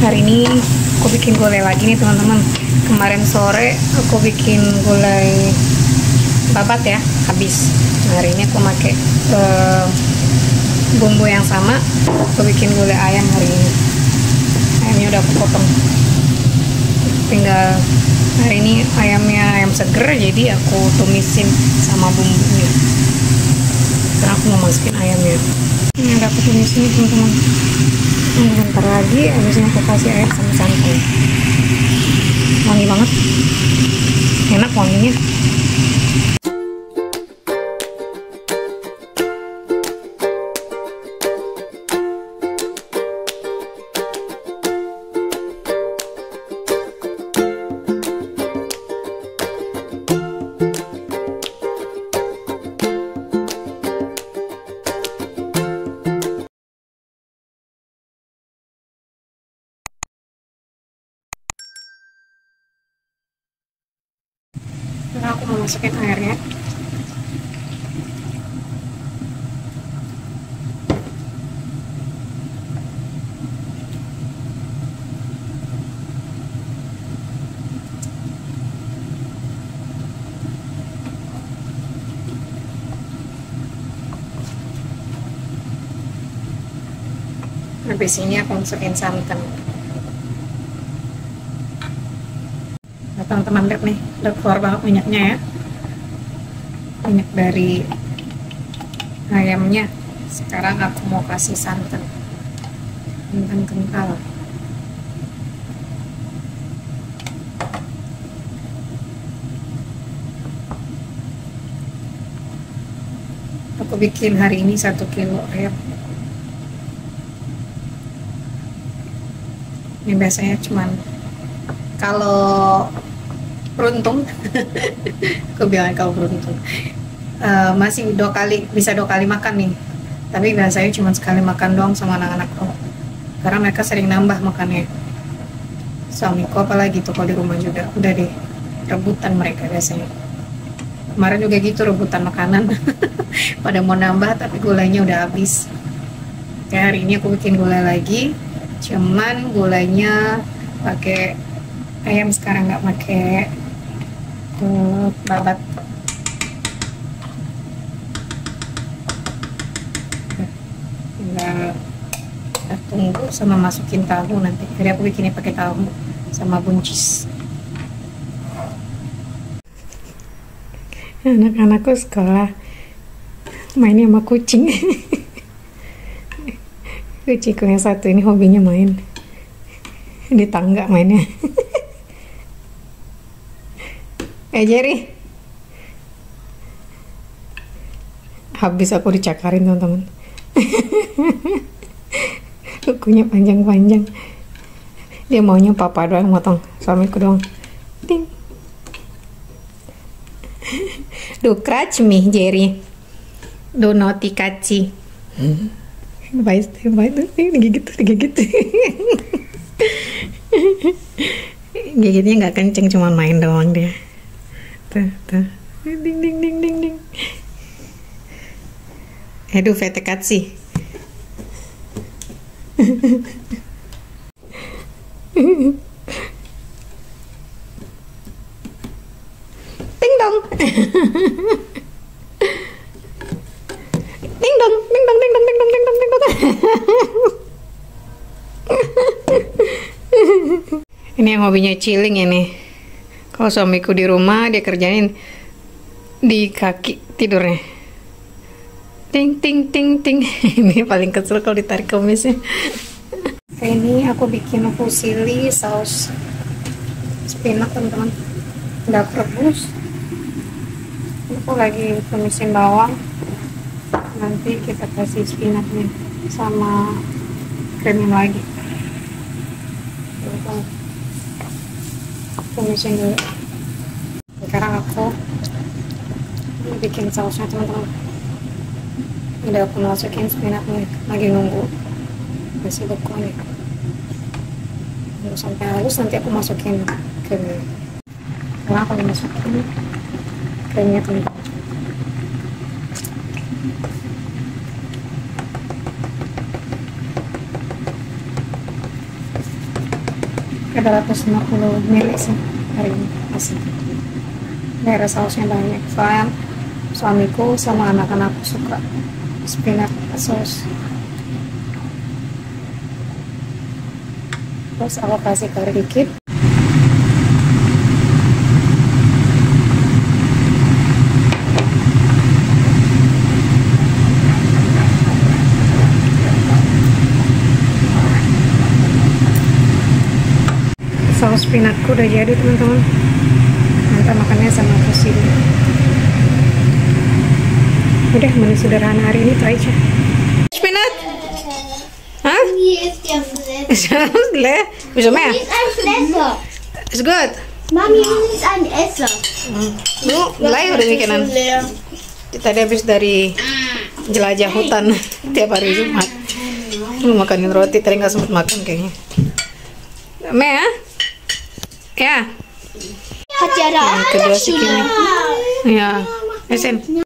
Hari ini aku bikin gulai lagi nih teman-teman. Kemarin sore aku bikin gulai babat ya, habis. Hari ini aku pakai bumbu yang sama. Aku bikin gulai ayam hari ini. Ayamnya udah aku potong. Tinggal hari ini ayamnya ayam seger, jadi aku tumisin sama bumbunya. Sekarang aku mau masukin ayamnya. Ini udah aku tumisin teman-teman. Bentar lagi habisnya aku kasih air sama santan. Wangi banget, enak wanginya. Sekarang aku mau masukin airnya. Habis ini aku masukin santan. Nah, teman-teman lihat nih, udah keluar banget minyaknya ya. Minyak dari ayamnya. Sekarang aku mau kasih santan kental. Aku bikin hari ini 1 kilo ayam. Ini biasanya cuman kalau beruntung aku bilang kalau beruntung masih bisa 2 kali makan nih, tapi biasanya cuma sekali makan doang sama anak-anak karena mereka sering nambah makannya. Suamiku apalagi tuh kalau di rumah juga udah deh rebutan mereka biasanya. Kemarin juga gitu rebutan makanan pada mau nambah tapi gulanya udah habis. Kayak hari ini aku bikin gulai lagi, cuman gulainya pakai ayam sekarang, nggak pakai babat. Tinggal tunggu sama masukin tahu nanti. Jadi aku bikinnya pakai tahu sama buncis. Anak-anakku sekolah mainnya sama kucing. Kucingku yang satu ini hobinya main di tangga mainnya. Jerry, habis aku dicakarin teman-teman. Kukunya panjang-panjang. Dia maunya papa doang motong, suamiku doang. Ding. Do scratch me, Jerry. Do naughty kaci. Baik, digigit. Gigitnya nggak kenceng, cuma main doang dia. Tuh. Ding. Aduh, vete katsi. Ding dong. Ding dong. Ini yang hobinya chilling ini. Kalau suamiku di rumah, dia kerjain di kaki tidurnya. Ting. Ini paling kesel kalau ditarik kumisnya. Ini aku bikin fusilli saus spinach teman-teman. Udah aku rebus. Aku lagi tumisin bawang. Nanti kita kasih spinachnya sama krimnya lagi. Tumisin dulu. Sekarang aku bikin sausnya teman-teman. Udah aku masukin spinachnya, lagi nunggu masih beku nih. Sampai halus nanti aku masukin krimnya. Sekarang aku masukin krimnya teman-teman. Ada 150 ml sih hari ini masih. Daerah sausnya banyak. Soalnya suamiku sama anak-anakku suka spinach saus. Terus aku kasih kari dikit. Saus spinachku udah jadi teman-teman. Nanti makannya sama fusil. Udah menu sederhana hari ini itu aja. Spinach? Hah? Hier ist der Fresser. Wieso mehr? Hier ist ein Fresser. Ist gut. Mami, hier ist ein Esser. Lu mulai udah makanan. Tadi habis dari jelajah hutan tiap hari Jumat. Lu makanin roti, tadi nggak sempet makan kayaknya. Mea? Ya. Hat ja da auch Kedua eine segini. Schule. Ya. Esen.